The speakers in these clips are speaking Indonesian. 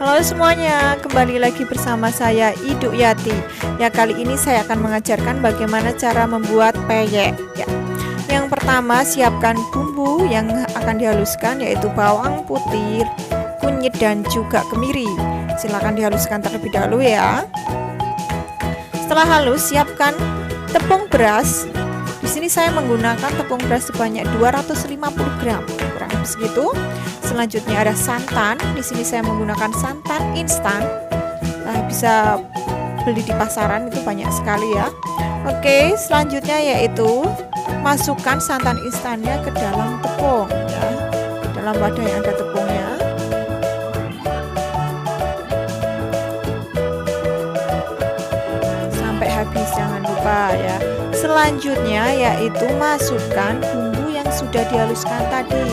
Halo semuanya, kembali lagi bersama saya Idu Yati. Ya, kali ini saya akan mengajarkan bagaimana cara membuat peyek. Ya. Yang pertama, siapkan bumbu yang akan dihaluskan, yaitu bawang putih, kunyit dan juga kemiri. Silahkan dihaluskan terlebih dahulu ya. Setelah halus, siapkan tepung beras. Di sini saya menggunakan tepung beras sebanyak 250 gram, kurang lebih segitu. Selanjutnya ada santan. Di sini saya menggunakan santan instan. Nah, bisa beli di pasaran, itu banyak sekali ya. Oke, selanjutnya yaitu masukkan santan instannya ke dalam tepung ya, dalam wadah yang ada tepungnya. Sampai habis, jangan lupa ya. Selanjutnya yaitu masukkan bumbu yang sudah dihaluskan tadi,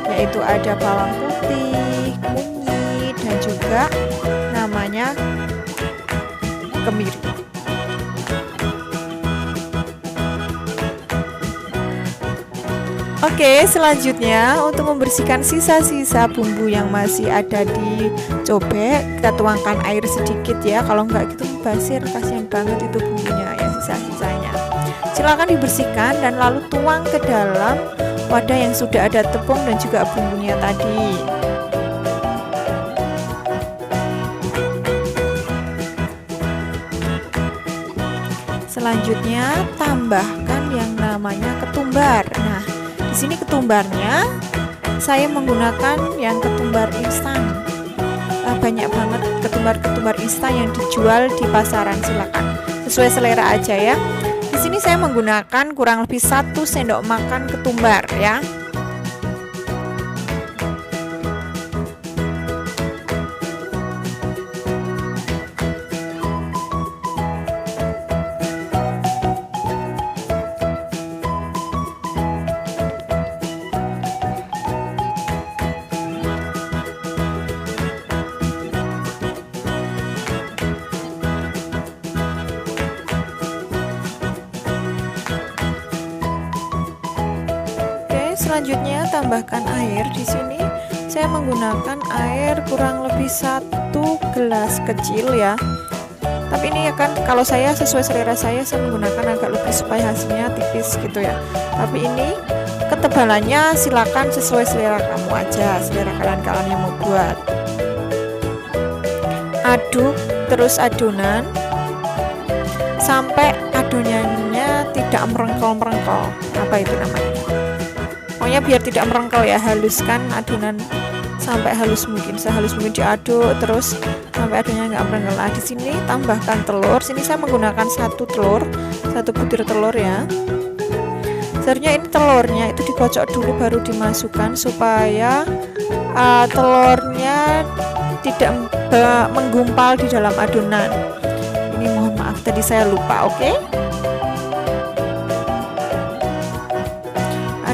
yaitu ada bawang putih, kunyit, dan juga namanya kemiri. Oke, selanjutnya untuk membersihkan sisa-sisa bumbu yang masih ada di cobek, kita tuangkan air sedikit ya. Kalau nggak gitu basir, kasihan banget itu bumbunya ya, sisa-sisanya. Silakan dibersihkan dan lalu tuang ke dalam wadah yang sudah ada tepung dan juga bumbunya tadi. Selanjutnya tambahkan yang namanya ketumbar. Nah, di sini ketumbarnya saya menggunakan yang ketumbar instan. Banyak banget ketumbar instan yang dijual di pasaran, silakan sesuai selera aja ya. Di sini saya menggunakan kurang lebih 1 sendok makan ketumbar ya. Selanjutnya tambahkan air. Di sini saya menggunakan air kurang lebih 1 gelas kecil ya. Tapi ini ya kan, kalau saya sesuai selera saya menggunakan agak lebih supaya hasilnya tipis gitu ya. Tapi ini ketebalannya silakan sesuai selera kamu aja, selera kalian yang mau buat. Aduk terus adonan sampai adonannya tidak merengkel-merengkel. Apa itu namanya? Pokoknya biar tidak merengkel ya, haluskan adonan sampai halus mungkin, sehalus mungkin diaduk terus sampai adonannya nggak merengkel. Nah, di sini tambahkan telur. Sini saya menggunakan 1 butir telur ya. Seharusnya ini telurnya itu dikocok dulu baru dimasukkan supaya telurnya tidak menggumpal di dalam adonan. Ini mohon maaf tadi saya lupa, oke?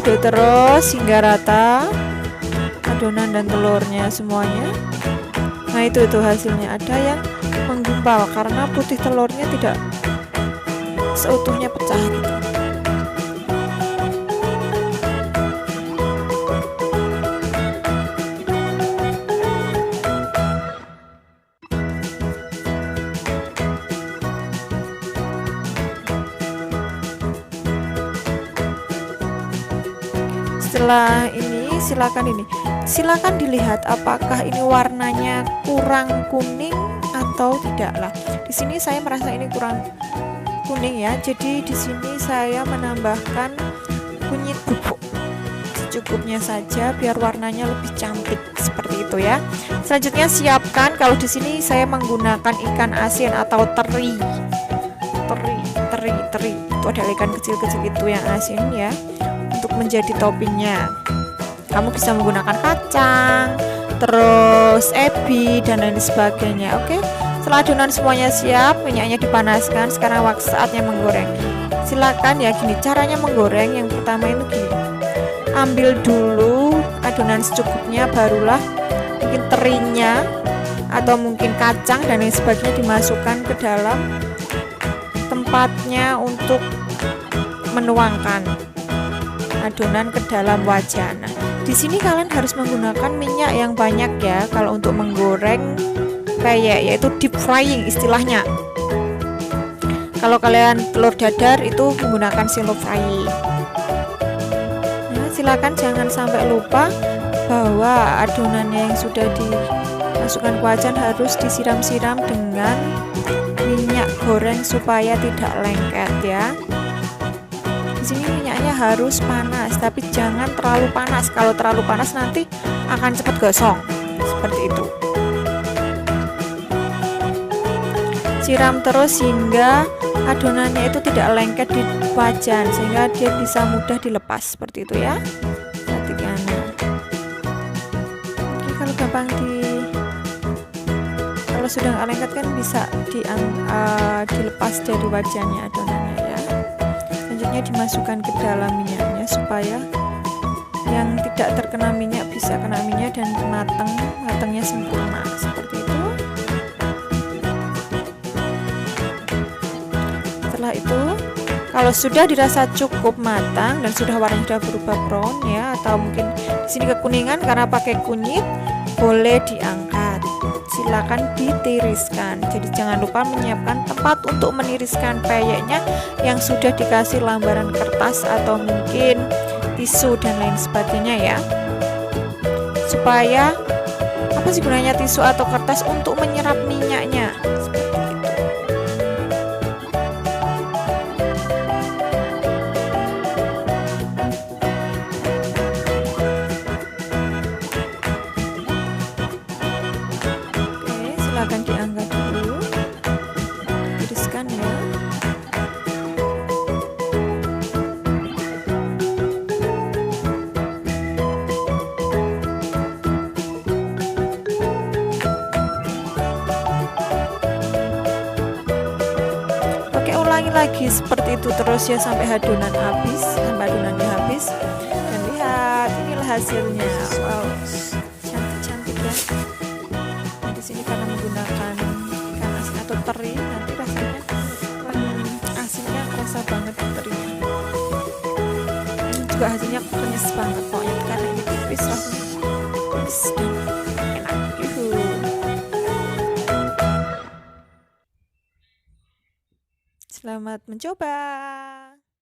Aduk terus hingga rata adonan dan telurnya semuanya. Nah, itu hasilnya ada yang menggumpal karena putih telurnya tidak seutuhnya pecah gitu. Setelah ini silakan dilihat apakah ini warnanya kurang kuning atau tidak lah. Di sini saya merasa ini kurang kuning ya, jadi di sini saya menambahkan kunyit bubuk secukupnya saja biar warnanya lebih cantik seperti itu ya. Selanjutnya siapkan, kalau di sini saya menggunakan ikan asin atau teri. Itu ada ikan kecil-kecil itu yang asin ya, untuk menjadi toppingnya. Kamu bisa menggunakan kacang, terus ebi dan lain sebagainya. Oke, setelah adonan semuanya siap, minyaknya dipanaskan. Sekarang saatnya menggoreng. Silakan ya, gini caranya menggoreng. Yang pertama itu gini, ambil dulu adonan secukupnya, barulah mungkin terinya atau mungkin kacang dan lain sebagainya dimasukkan ke dalam tempatnya untuk menuangkan adonan ke dalam wajan. Nah, Di sini kalian harus menggunakan minyak yang banyak ya kalau untuk menggoreng peyek, yaitu deep frying istilahnya. Kalau kalian telur dadar itu menggunakan shallow frying. Nah, silakan jangan sampai lupa bahwa adonannya yang sudah dimasukkan ke wajan harus disiram-siram dengan minyak goreng supaya tidak lengket ya. Di sini minyaknya harus panas, tapi jangan terlalu panas. Kalau terlalu panas nanti akan cepat gosong. Seperti itu. Siram terus hingga adonannya itu tidak lengket di wajan, sehingga dia bisa mudah dilepas seperti itu ya. Perhatikan. Oke, kalau gampang kalau sudah nggak lengket kan bisa dilepas dari wajannya adonannya ya. Selanjutnya dimasukkan ke dalam minyaknya supaya yang tidak terkena minyak bisa kena minyak dan matangnya sempurna seperti itu. Setelah itu, kalau sudah dirasa cukup matang dan sudah warnanya sudah berubah brown ya, atau mungkin di sini kekuningan karena pakai kunyit, boleh diangkat. Silakan ditiriskan. Jadi jangan lupa menyiapkan tempat untuk meniriskan peyeknya yang sudah dikasih lembaran kertas atau mungkin tisu dan lain sebagainya ya. Supaya apa sih gunanya tisu atau kertas? Untuk menyerap minyaknya. Akan diangkat dulu, tiriskan ya. Oke, ulangi lagi seperti itu terus ya sampai adonannya habis. Dan lihat, inilah hasilnya. Wow, cantik-cantik ya. Di sini karena menggunakan ikan asin atau teri, nanti rasanya asinnya kerasa banget terinya. Ini juga hasilnya krenyes banget pokoknya karena ini tipis, rasanya tipis dan enak. Selamat mencoba.